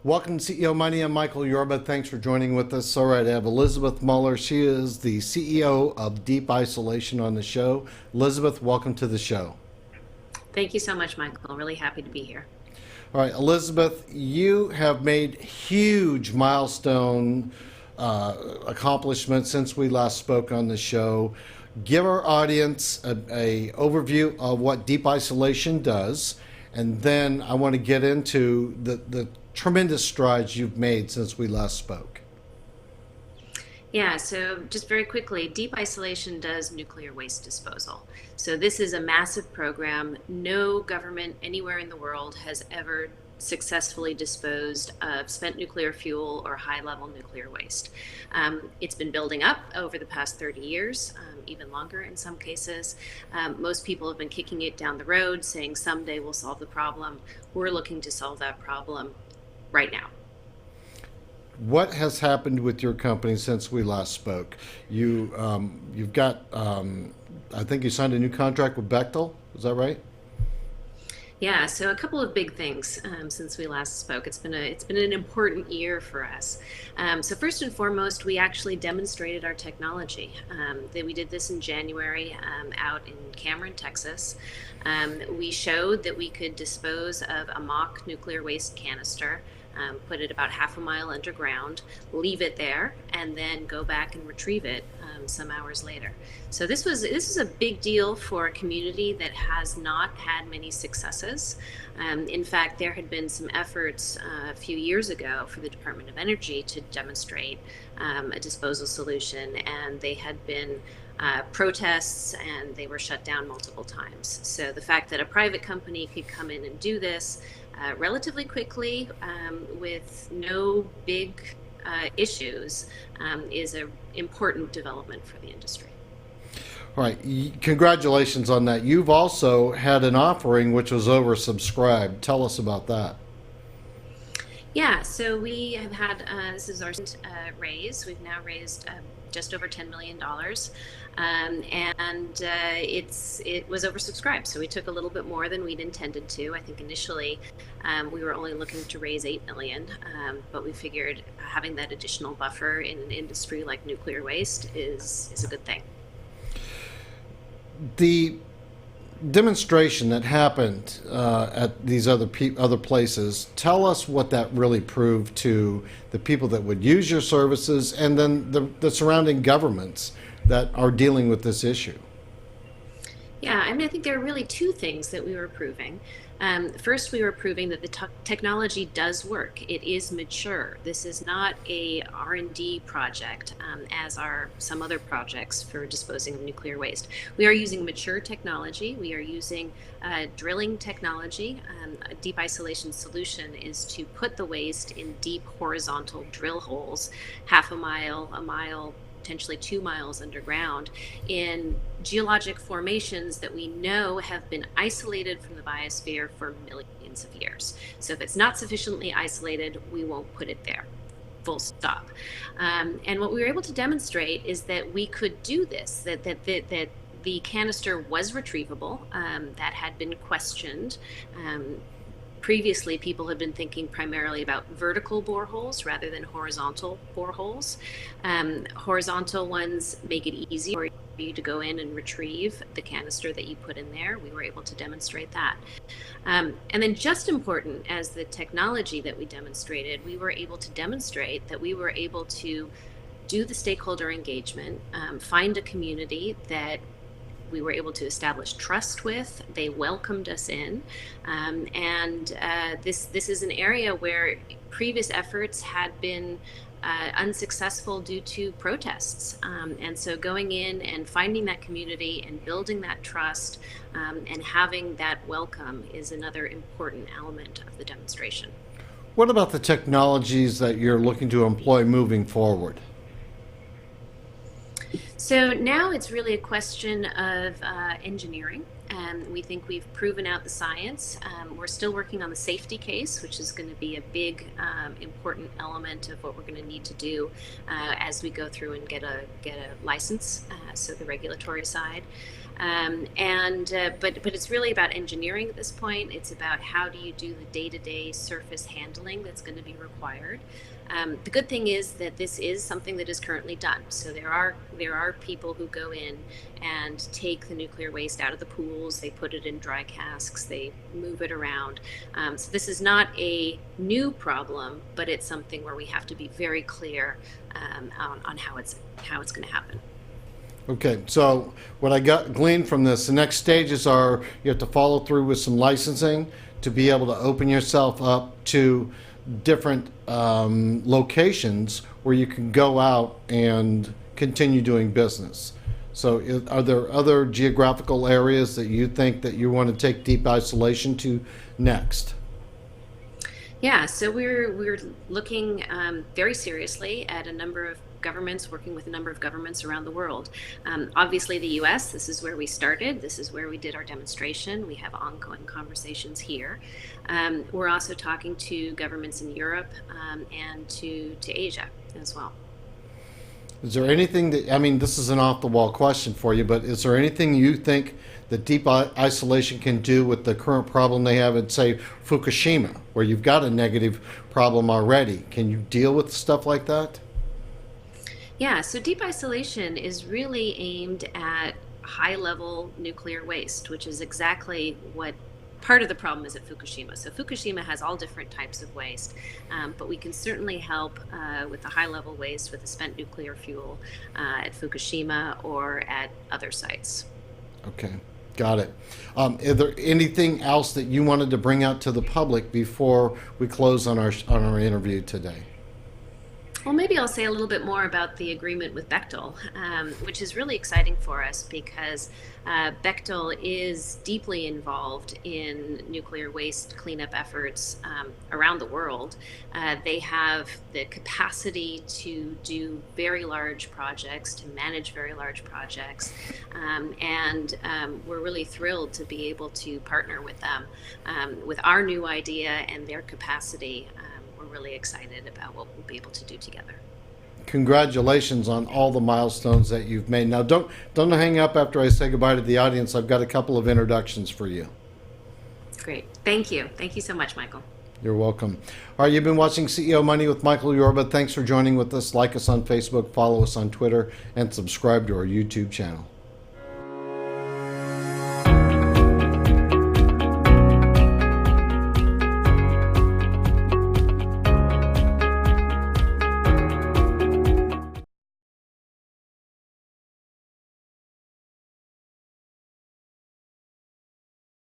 Welcome to CEO Money. I'm Michael Yorba. Thanks for joining with us. All right, I have Elizabeth Muller. She is the CEO of Deep Isolation on the show. Elizabeth, welcome to the show. Thank you so much, Michael. Really happy to be here. All right, Elizabeth, you have made huge milestone accomplishments since we last spoke on the show. Give our audience a overview of what Deep Isolation does, and then I want to get into the tremendous strides you've made since we last spoke. Yeah, so just very quickly, Deep Isolation does nuclear waste disposal. So this is a massive program. No government anywhere in the world has ever successfully disposed of spent nuclear fuel or high-level nuclear waste. It's been building up over the past 30 years, even longer in some cases. Most people have been kicking it down the road, saying someday we'll solve the problem. We're looking to solve that problem right now. What has happened with your company since we last spoke? You've got, I think you signed a new contract with Berkeley. Is that right? Yeah, so a couple of big things since we last spoke. It's been an important year for us. So first and foremost, we actually demonstrated our technology. We did this in January out in Cameron, Texas. We showed that we could dispose of a mock nuclear waste canister, put it about half a mile underground, leave it there, and then go back and retrieve it some hours later. So this is a big deal for a community that has not had many successes. In fact, there had been some efforts a few years ago for the Department of Energy to demonstrate a disposal solution, and they had been protests, and they were shut down multiple times. So the fact that a private company could come in and do this relatively quickly with no big issues is an important development for the industry. All right, congratulations on that. You've also had an offering which was oversubscribed. Tell us about that. Yeah, so we have had, this is our raise. We've now raised just over $10 million. It was oversubscribed, so we took a little bit more than we'd intended to. I think initially we were only looking to raise $8 million, but we figured having that additional buffer in an industry like nuclear waste is a good thing. The demonstration that happened at these other places, tell us what that really proved to the people that would use your services and then the surrounding governments that are dealing with this issue. Yeah, I mean, I think there are really two things that we were proving. First, we were proving that the technology does work. It is mature. This is not a R&D project, as are some other projects for disposing of nuclear waste. We are using mature technology. We are using drilling technology. A deep isolation solution is to put the waste in deep horizontal drill holes, half a mile, potentially 2 miles underground, in geologic formations that we know have been isolated from the biosphere for millions of years. So if it's not sufficiently isolated, we won't put it there. Full stop. And what we were able to demonstrate is that we could do this, that the canister was retrievable. That had been questioned. Previously, people had been thinking primarily about vertical boreholes rather than horizontal boreholes. Horizontal ones make it easy for you to go in and retrieve the canister that you put in there. We were able to demonstrate that. And then just important as the technology that we demonstrated, we were able to demonstrate that we were able to do the stakeholder engagement, find a community that we were able to establish trust with. They welcomed us in, this is an area where previous efforts had been unsuccessful due to protests. And so going in and finding that community and building that trust and having that welcome is another important element of the demonstration. What about the technologies that you're looking to employ moving forward? So now it's really a question of engineering. We think we've proven out the science. We're still working on the safety case, which is going to be a big, important element of what we're going to need to do as we go through and get a license. So the regulatory side. But it's really about engineering at this point. It's about how do you do the day-to-day surface handling that's going to be required. The good thing is that this is something that is currently done. So there are people who go in and take the nuclear waste out of the pools. They put it in dry casks. They move it around. So this is not a new problem, but it's something where we have to be very clear on how it's going to happen. Okay, so what I gleaned from this, the next stages are you have to follow through with some licensing to be able to open yourself up to different locations where you can go out and continue doing business. So are there other geographical areas that you think that you want to take deep isolation to next? Yeah, so we're looking very seriously at a number of governments, working with a number of governments around the world. Obviously the US, this is where we started. This is where we did our demonstration. We have ongoing conversations here. We're also talking to governments in Europe and to Asia as well. Is there anything that, I mean, this is an off-the-wall question for you, but is there anything you think that deep isolation can do with the current problem they have at, say, Fukushima, where you've got a negative problem already? Can you deal with stuff like that? Yeah, so deep isolation is really aimed at high-level nuclear waste, which is exactly what part of the problem is at Fukushima. So Fukushima has all different types of waste, but we can certainly help with the high-level waste with the spent nuclear fuel at Fukushima or at other sites. Okay, got it. Is there anything else that you wanted to bring out to the public before we close on our interview today? Well, maybe I'll say a little bit more about the agreement with Bechtel, which is really exciting for us because Bechtel is deeply involved in nuclear waste cleanup efforts around the world. They have the capacity to do very large projects, to manage very large projects, and we're really thrilled to be able to partner with them with our new idea and their capacity. We're really excited about what we'll be able to do together. Congratulations on all the milestones that you've made. Now, don't hang up after I say goodbye to the audience. I've got a couple of introductions for you. Great. Thank you. Thank you so much, Michael. You're welcome. All right, you've been watching CEO Money with Michael Yorba. Thanks for joining with us. Like us on Facebook, follow us on Twitter, and subscribe to our YouTube channel.